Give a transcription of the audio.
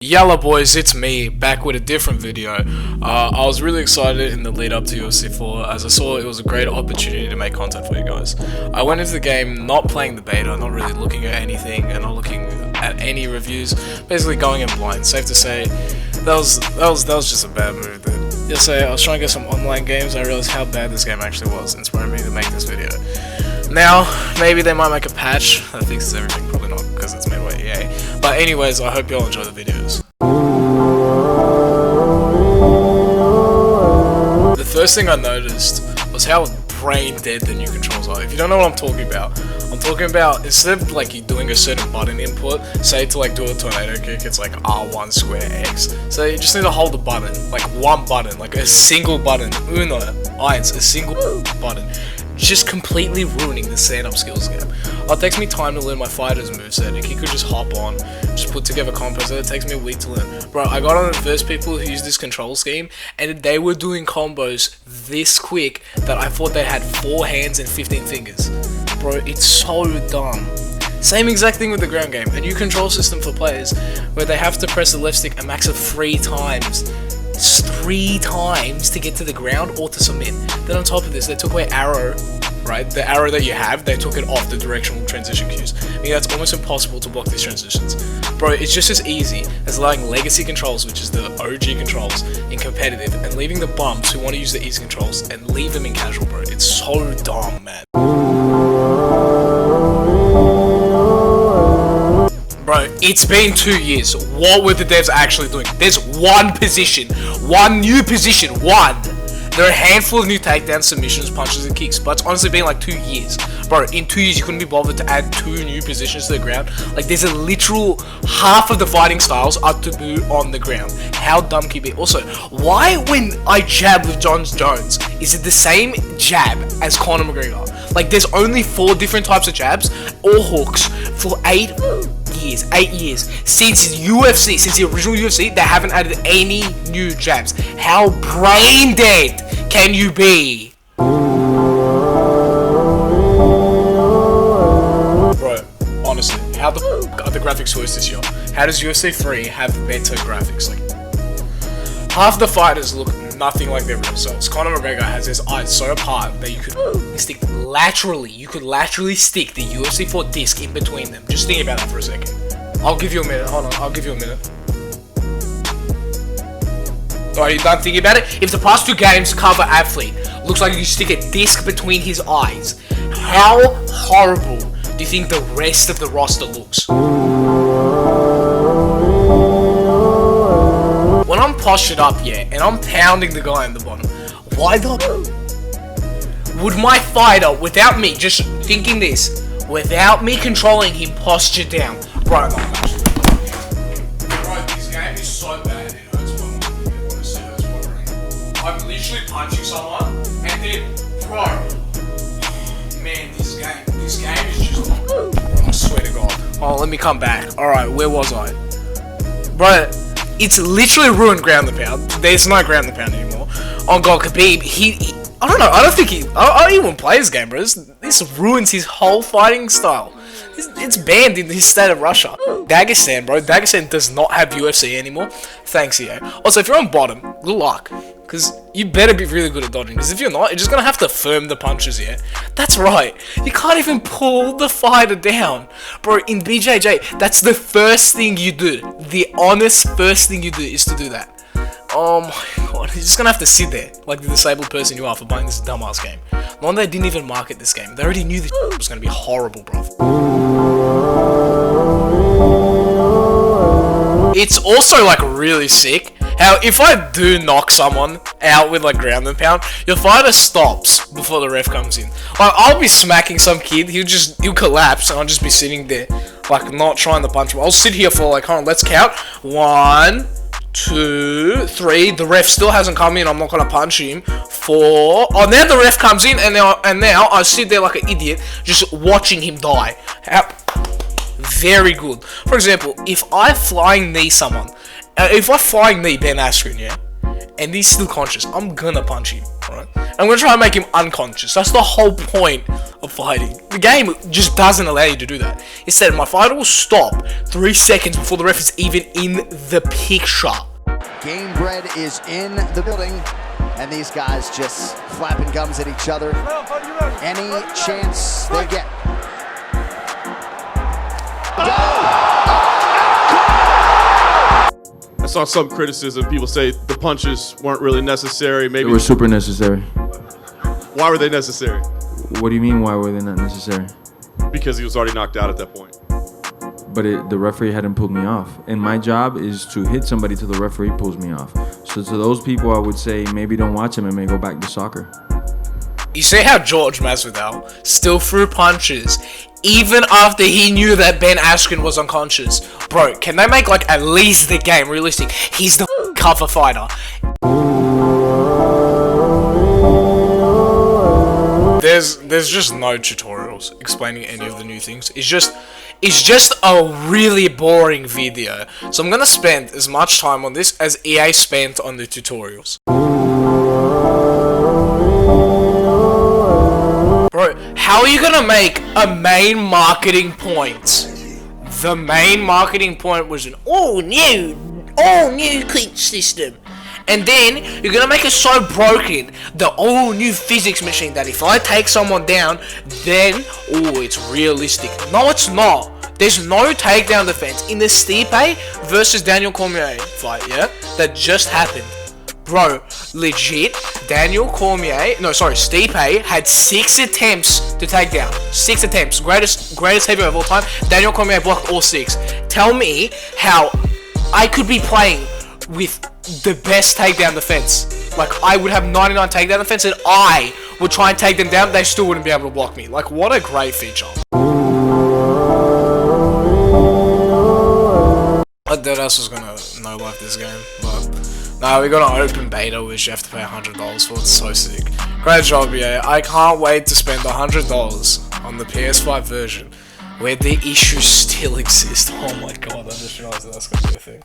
Yallah boys, it's me, back with a different video. I was really excited in the lead up to UFC 4 as I saw it was a great opportunity to make content for you guys. I went into the game not playing the beta, not really looking at anything and not looking at any reviews, basically going in blind. Safe to say, that was just a bad move. Yesterday I was trying to get some online games and I realized how bad this game actually was, inspiring me to make this video. Now, maybe they might make a patch that fixes everything, probably not because it's made by EA. But anyways, I hope you all enjoy the videos. The first thing I noticed was how brain dead the new controls are. If you don't know what I'm talking about instead of like you doing a certain button input, say to like do a tornado kick, it's like R1 square X. So you just need to hold the button, like one button, like a single button, a single button. Just completely ruining the stand-up skills game. It takes me time to learn my fighter's moveset. If he could just hop on, just put together combos, it takes me a week to learn. Bro, I got on the first people who used this control scheme, and they were doing combos this quick that I thought they had 4 hands and 15 fingers. Bro, it's so dumb. Same exact thing with the ground game. A new control system for players where they have to press the left stick a max of 3 times. 3 times to get to the ground or to submit. Then on top of this, they took away arrow, right? The arrow that you have, they took it off the directional transition cues. I mean, that's almost impossible to block these transitions. Bro, it's just as easy as allowing legacy controls, which is the OG controls, in competitive, and leaving the bums who want to use the easy controls and leave them in casual, bro. It's so dumb, man. Bro, it's been 2 years. What were the devs actually doing? There's one position. One new position. One. There are a handful of new takedowns, submissions, punches, and kicks. But it's honestly been like 2 years. Bro, in 2 years you couldn't be bothered to add 2 new positions to the ground. Like there's a literal half of the fighting styles are taboo on the ground. How dumb can you be? Also, why when I jab with Jon Jones, is it the same jab as Conor McGregor? Like there's only 4 different types of jabs or hooks for 8 years since UFC, since the original UFC. They haven't added any new jabs. How brain dead can you be? Bro, honestly, how the f are the graphics worse this year? How does UFC 3 have better graphics? Like, half the fighters look nothing like their real selves. Conor McGregor has his eyes so apart that you could stick laterally. You could laterally stick the UFC 4 disc in between them. Just think about that for a second. I'll give you a minute. Hold on. I'll give you a minute. Are you done thinking about it? If the past 2 games cover athlete looks like you stick a disc between his eyes, how horrible do you think the rest of the roster looks? When I'm postured up, and I'm pounding the guy in the bottom, why the would my fighter, without me just thinking this, without me controlling him, posture down? Bro, this game is so bad, it hurts my brain. I'm literally punching someone, and then, bro, man, this game is just, I swear to God. Oh, let me come back. Alright, where was I? Bro, it's literally ruined ground and pound. There's no ground and pound anymore. Oh God, Khabib, I don't know, I don't even play this game, bro. This ruins his whole fighting style. It's banned in his state of Russia. Dagestan, bro. Dagestan does not have UFC anymore. Thanks, EA. Also, if you're on bottom, good luck. Because you better be really good at dodging. Because if you're not, you're just going to have to firm the punches, That's right. You can't even pull the fighter down. Bro, in BJJ, that's the first thing you do. The honest first thing you do is to do that. Oh my God, you're just gonna have to sit there like the disabled person you are for buying this dumbass game. No wonder they didn't even market this game. They already knew this was gonna be horrible, bro. It's also like really sick how if I do knock someone out with like ground and pound, your fighter stops before the ref comes in. Like I'll be smacking some kid, he'll collapse and I'll just be sitting there like not trying to punch him. I'll sit here for like, hold on, let's count. 1, 2, 3. The ref still hasn't come in. I'm not gonna punch him. 4. Oh, now the ref comes in, and now I sit there like an idiot, just watching him die. Very good. For example, if I flying knee someone, if I flying knee Ben Askren, and he's still conscious, I'm gonna punch him, right? I'm gonna try and make him unconscious. That's the whole point of fighting. The game just doesn't allow you to do that. It said my fighter will stop 3 seconds before the ref is even in the picture. Game Bread is in the building, and these guys just flapping gums at each other. Any chance they get. I saw some criticism. People say the punches weren't really necessary. Maybe they were super necessary. Why were they necessary? What do you mean, why were they not necessary? Because he was already knocked out at that point. But the referee hadn't pulled me off. And my job is to hit somebody till the referee pulls me off. So to those people, I would say maybe don't watch MMA, go back to soccer. You see how George Masvidal still threw punches even after he knew that Ben Askren was unconscious. Bro, can they make like at least the game realistic? He's the cover fighter. There's just no tutorials explaining any of the new things. It's just a really boring video. So I'm gonna spend as much time on this as EA spent on the tutorials. Bro, how are you gonna make a main marketing point? The main marketing point was an all new clinch system. And then, you're gonna make it so broken, the all new physics machine, that if I take someone down, then, oh, it's realistic. No, it's not. There's no takedown defense in the Stipe versus Daniel Cormier fight, yeah? That just happened. Bro, legit, Stipe had 6 attempts to take down. 6 attempts. Greatest heavyweight of all time. Daniel Cormier blocked all 6. Tell me how I could be playing with the best takedown defense. Like, I would have 99 takedown defense and I would try and take them down, they still wouldn't be able to block me. Like, what a great feature. I thought else was gonna no-life this game, but no, we got an open beta which you have to pay $100 for. It's so sick. Great job, yeah. I can't wait to spend $100 on the PS5 version where the issues still exist. Oh my god, I just realized that's gonna be a thing.